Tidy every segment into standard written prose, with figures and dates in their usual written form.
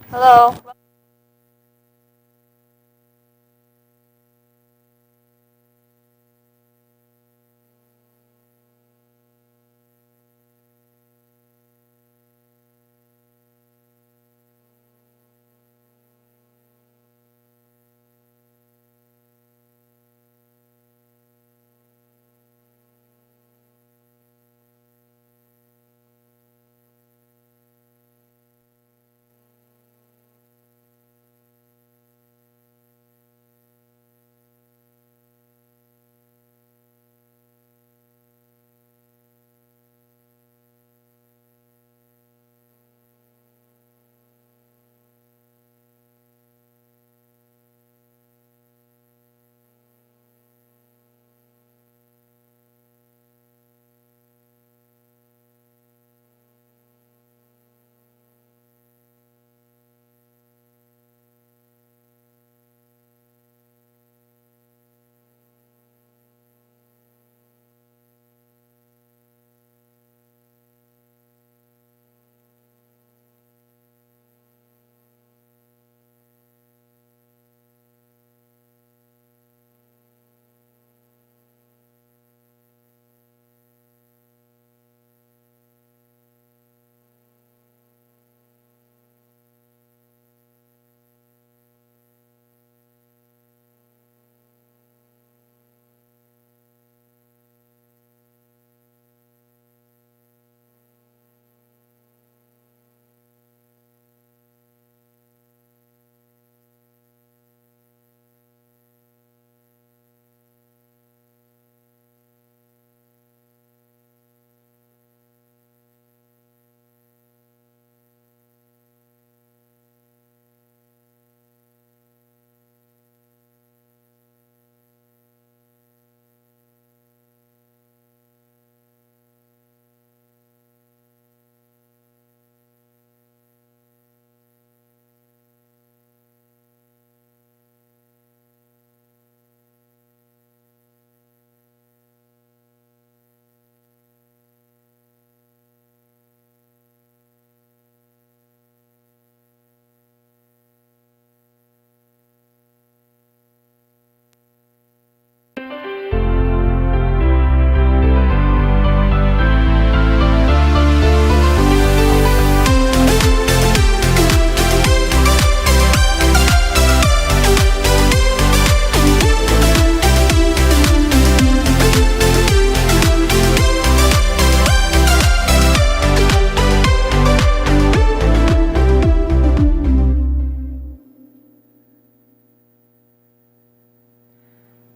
Hello.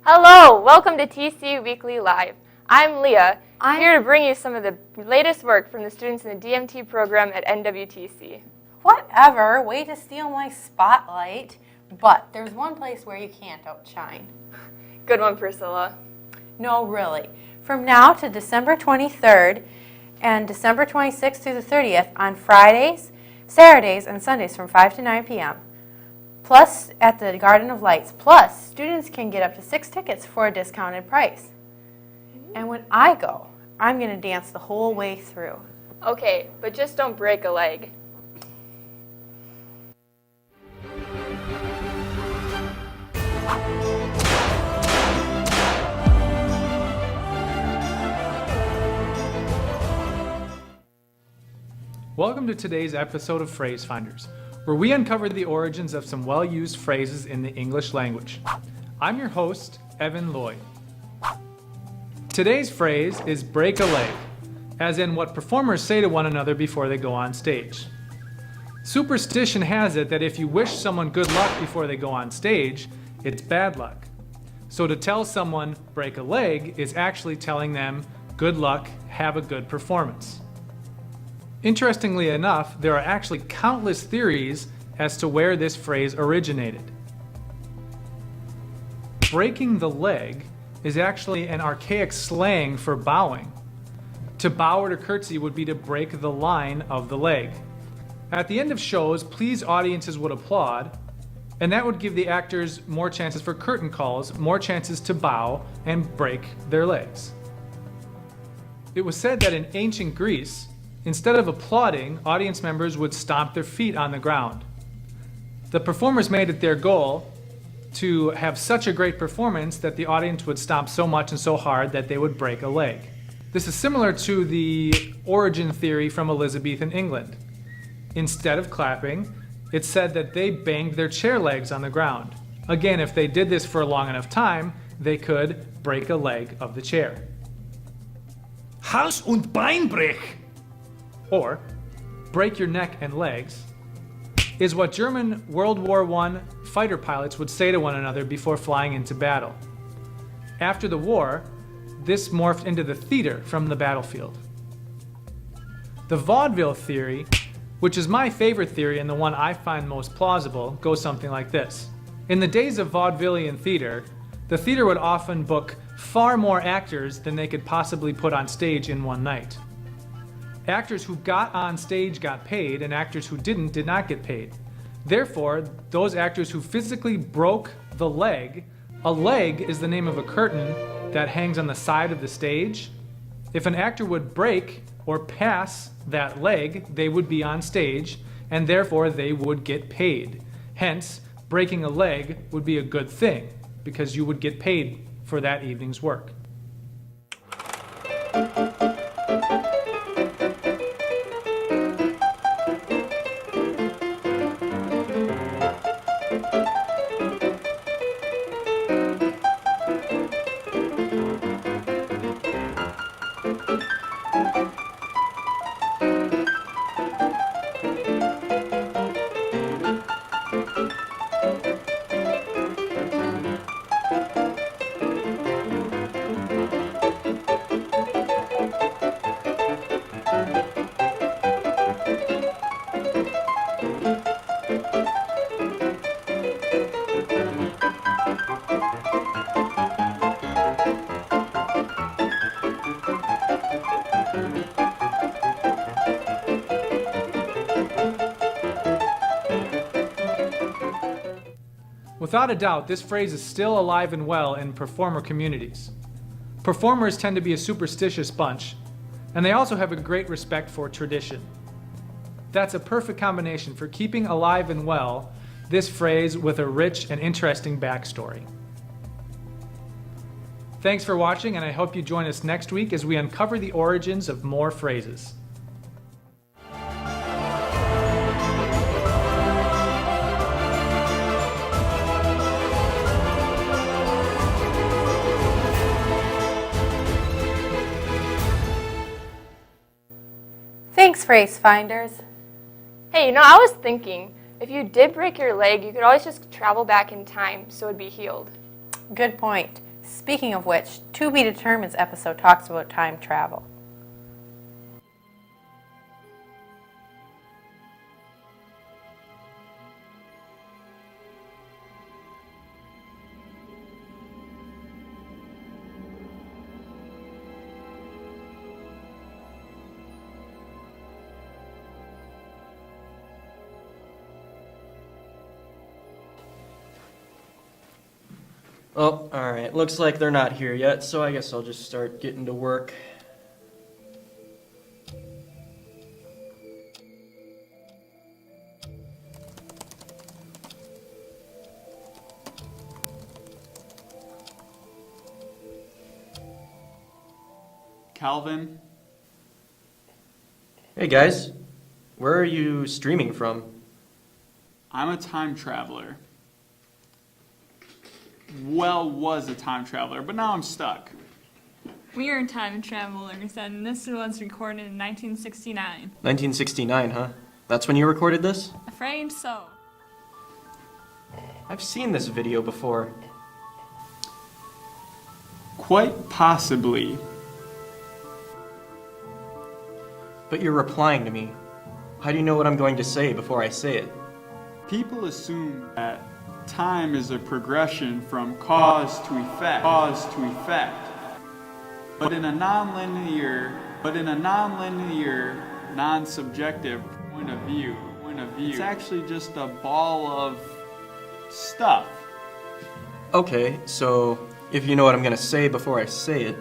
Hello, welcome to TC Weekly Live. I'm Leah, here to bring you some of the latest work from the students in the DMT program at NWTC. Whatever, way to steal my spotlight. But there's one place where you can't outshine. Good one, Priscilla. No, really. From now to December 23rd and December 26th through the 30th on Fridays, Saturdays, and Sundays from 5 to 9 p.m. Plus at the Garden of Lights. Plus, students can get up to 6 tickets for a discounted price. And when I go, I'm going to dance the whole way through. Okay, but just don't break a leg. Welcome to today's episode of Phrase Finders, where we uncover the origins of some well-used phrases in the English language. I'm your host, Evan Lloyd. Today's phrase is break a leg, as in what performers say to one another before they go on stage. Superstition has it that if you wish someone good luck before they go on stage, it's bad luck. So to tell someone break a leg is actually telling them good luck, have a good performance. Interestingly enough, there are actually countless theories as to where this phrase originated. Breaking the leg is actually an archaic slang for bowing. To bow or to curtsy would be to break the line of the leg. At the end of shows, pleased audiences would applaud, and that would give the actors more chances for curtain calls, more chances to bow and break their legs. It was said that in ancient Greece, instead of applauding, audience members would stomp their feet on the ground. The performers made it their goal to have such a great performance that the audience would stomp so much and so hard that they would break a leg. This is similar to the origin theory from Elizabethan England. Instead of clapping, it's said that they banged their chair legs on the ground. Again, if they did this for a long enough time, they could break a leg of the chair. Hals- und Beinbrech, or break your neck and legs, is what German World War I fighter pilots would say to one another before flying into battle. After the war, this morphed into the theater from the battlefield. The vaudeville theory, which is my favorite theory and the one I find most plausible, goes something like this. In the days of vaudevillian theater, the theater would often book far more actors than they could possibly put on stage in one night. Actors who got on stage got paid, and actors who didn't did not get paid. Therefore, those actors who physically broke the leg, a leg is the name of a curtain that hangs on the side of the stage. If an actor would break or pass that leg, they would be on stage, and therefore they would get paid. Hence, breaking a leg would be a good thing, because you would get paid for that evening's work. Without a doubt, this phrase is still alive and well in performer communities. Performers tend to be a superstitious bunch, and they also have a great respect for tradition. That's a perfect combination for keeping alive and well this phrase with a rich and interesting backstory. Thanks for watching, and I hope you join us next week as we uncover the origins of more phrases. Thanks, Phrase Finders. Hey, I was thinking, if you did break your leg, you could always just travel back in time so it'd be healed. Good point. Speaking of which, To Be Determined's episode talks about time travel. Oh, alright. Looks like they're not here yet, so I guess I'll just start getting to work. Calvin? Hey guys, where are you streaming from? I'm a time traveler. Well, was a time traveler, but now I'm stuck. We are time travelers, and this was recorded in 1969. 1969, huh? That's when you recorded this? Afraid so. I've seen this video before. Quite possibly. But you're replying to me. How do you know what I'm going to say before I say it? People assume that time is a progression from cause to effect. But in a non-linear, non-subjective point of view, it's actually just a ball of stuff. Okay, so if you know what I'm going to say before I say it,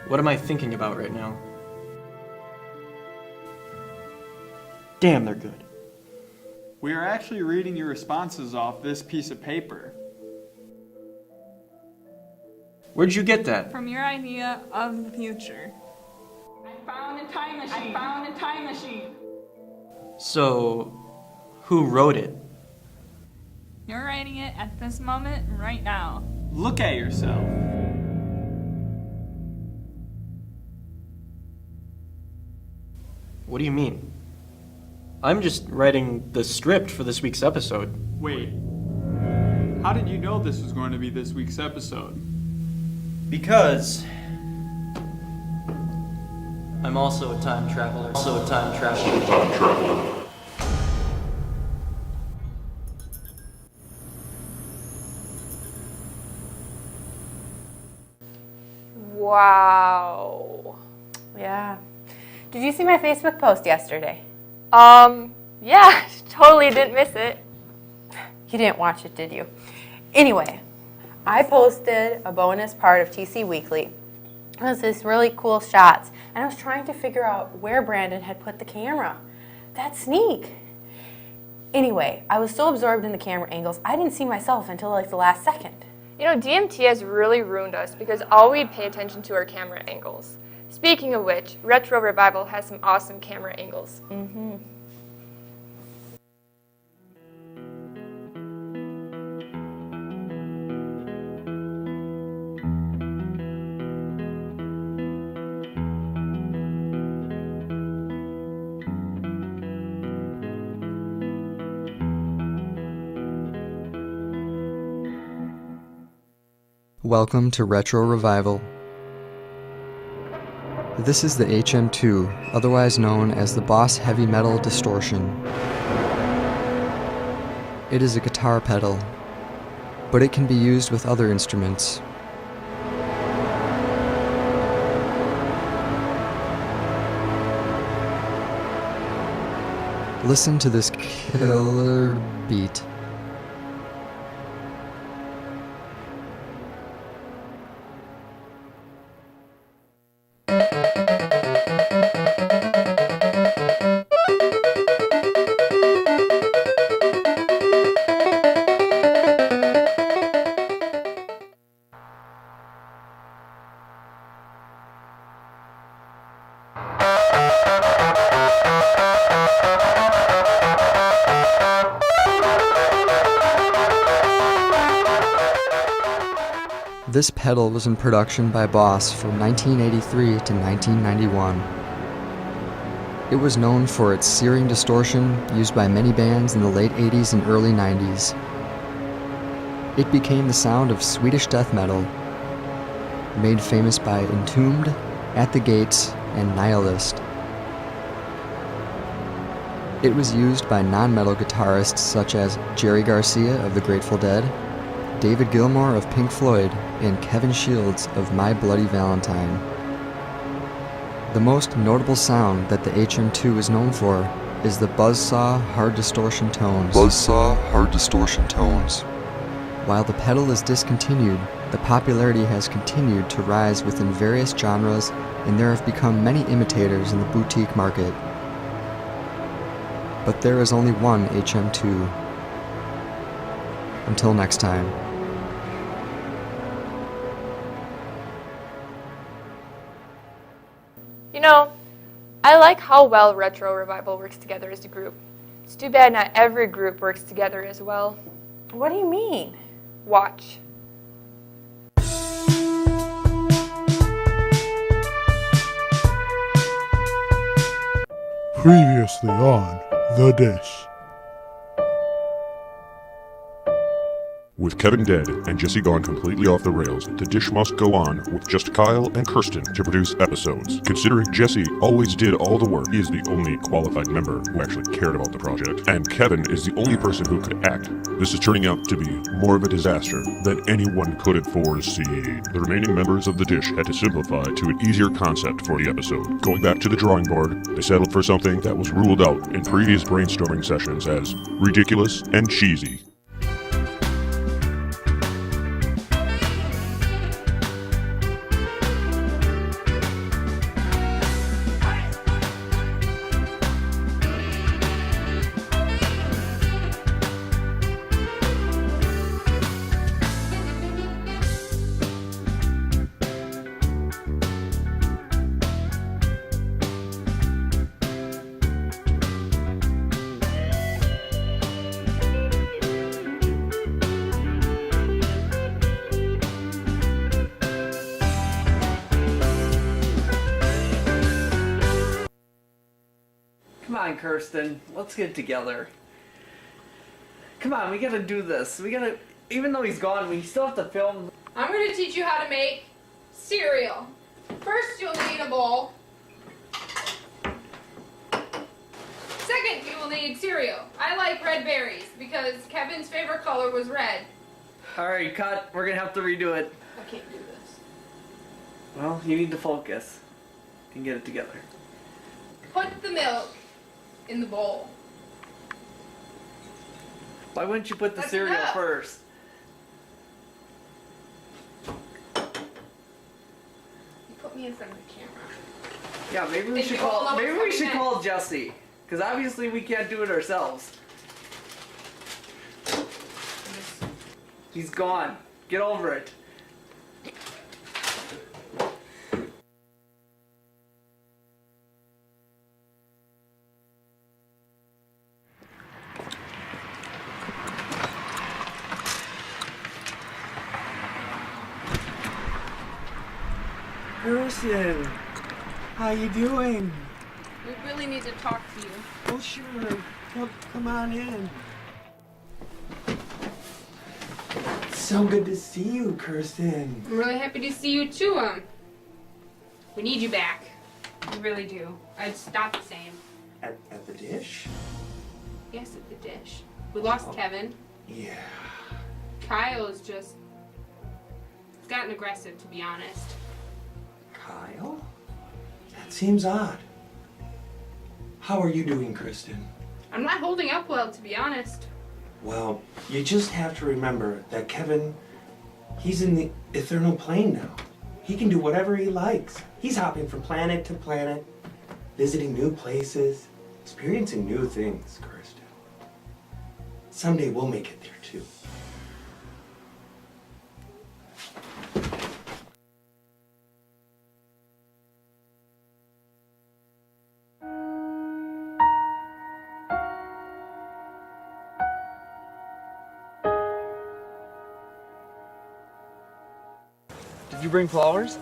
what am I thinking about right now? Damn, they're good. We are actually reading your responses off this piece of paper. Where'd you get that? From your idea of the future. I found a time machine. I found a time machine. So, who wrote it? You're writing it at this moment, right now. Look at yourself. What do you mean? I'm just writing the script for this week's episode. Wait. How did you know this was going to be this week's episode? Because I'm also a time traveler. Wow. Yeah. Did you see my Facebook post yesterday? Yeah, totally didn't miss it. You didn't watch it, did you? Anyway, I posted a bonus part of TC Weekly. It was these really cool shots, and I was trying to figure out where Brandon had put the camera. That sneak. Anyway, I was so absorbed in the camera angles, I didn't see myself until like the last second. You know, DMT has really ruined us because all we pay attention to are camera angles. Speaking of which, Retro Revival has some awesome camera angles. Welcome to Retro Revival. This is the HM2, otherwise known as the Boss Heavy Metal Distortion. It is a guitar pedal, but it can be used with other instruments. Listen to this killer beat. This pedal was in production by Boss from 1983 to 1991. It was known for its searing distortion used by many bands in the late 80s and early 90s. It became the sound of Swedish death metal, made famous by Entombed, At the Gates, and Nihilist. It was used by non-metal guitarists such as Jerry Garcia of the Grateful Dead, David Gilmour of Pink Floyd, and Kevin Shields of My Bloody Valentine. The most notable sound that the HM2 is known for is the buzzsaw hard distortion tones. While the pedal is discontinued, the popularity has continued to rise within various genres, and there have become many imitators in the boutique market. But there is only one HM2. Until next time. You know, I like how well Retro Revival works together as a group. It's too bad not every group works together as well. What do you mean? Watch. Previously on The Dish. With Kevin dead and Jesse gone completely off the rails, the dish must go on with just Kyle and Kirsten to produce episodes. Considering Jesse always did all the work, he is the only qualified member who actually cared about the project, and Kevin is the only person who could act. This is turning out to be more of a disaster than anyone could have foreseen. The remaining members of the dish had to simplify to an easier concept for the episode. Going back to the drawing board, they settled for something that was ruled out in previous brainstorming sessions as ridiculous and cheesy. on, Kirsten. Let's get together. Come on, we gotta do this. We gotta, even though he's gone, we still have to film. I'm going to teach you how to make cereal. First, you'll need a bowl. Second, you will need cereal. I like red berries because Kevin's favorite color was red. Alright, cut. We're gonna have to redo it. I can't do this. Well, you need to focus and get it together. Put the milk in the bowl. Why wouldn't you put the That's cereal enough. first? You put me in front of the camera. Yeah, maybe we Think should we all call. know Maybe what's we should coming call Jesse, because obviously we can't do it ourselves. He's gone. Get over it. Kirsten, how you doing? We really need to talk to you. Oh, sure. Come on in. So good to see you, Kirsten. I'm really happy to see you too. We need you back. We really do. It's not the same. At the dish? Yes, at the dish. We lost Kevin. Yeah. Kyle is just... He's gotten aggressive, to be honest. Kyle? That seems odd. How are you doing, Kirsten? I'm not holding up well, to be honest. Well, you just have to remember that Kevin, he's in the Eternal Plane now. He can do whatever he likes. He's hopping from planet to planet, visiting new places, experiencing new things, Kirsten. Someday we'll make it there too. Did you bring flowers?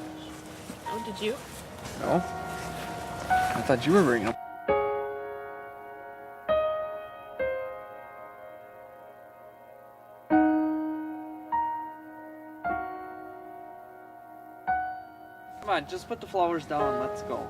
Oh, did you? No. I thought you were bringing them. Come on, just put the flowers down and let's go.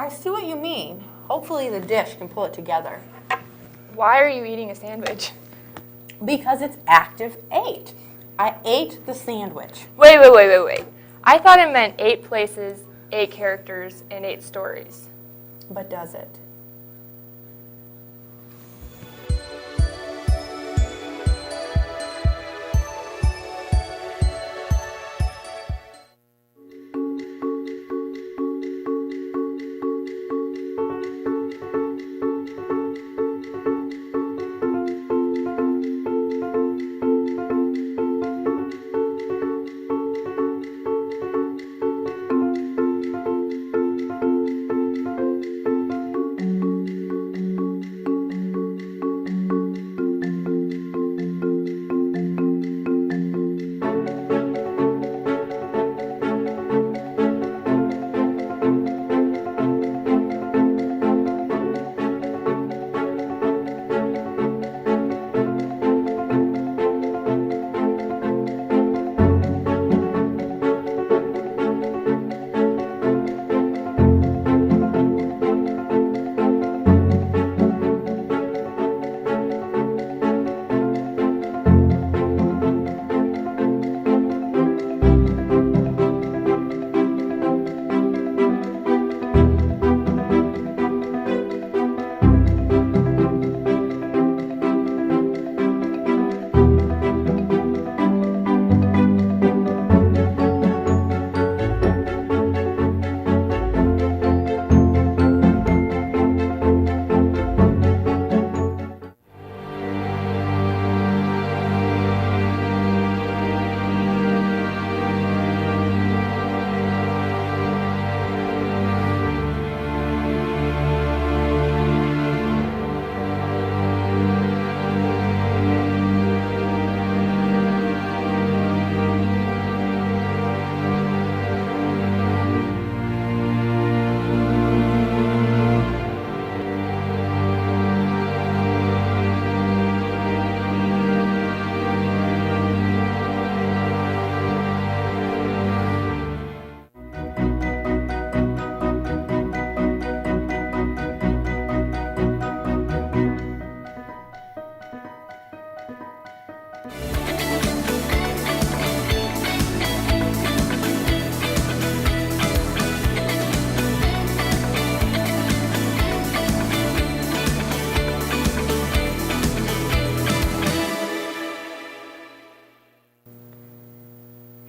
I see what you mean. Hopefully the dish can pull it together. Why are you eating a sandwich? Because it's active 8. I ate the sandwich. Wait. I thought it meant 8 places, 8 characters, and 8 stories. But does it?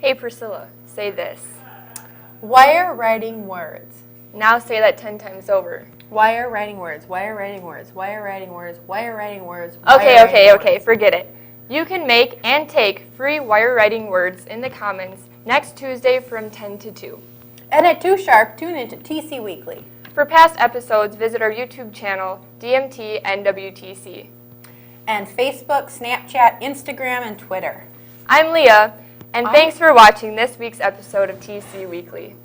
Hey Priscilla, say this. Wire writing words. Now say that 10 times over. Wire writing words. Wire writing words. Wire writing words. Wire writing words. Okay, forget it. You can make and take free wire writing words in the Commons next Tuesday from 10 to 2. And at 2 sharp, tune into TC Weekly. For past episodes, visit our YouTube channel, DMT NWTC. And Facebook, Snapchat, Instagram, and Twitter. I'm Leah, and thanks for watching this week's episode of TC Weekly.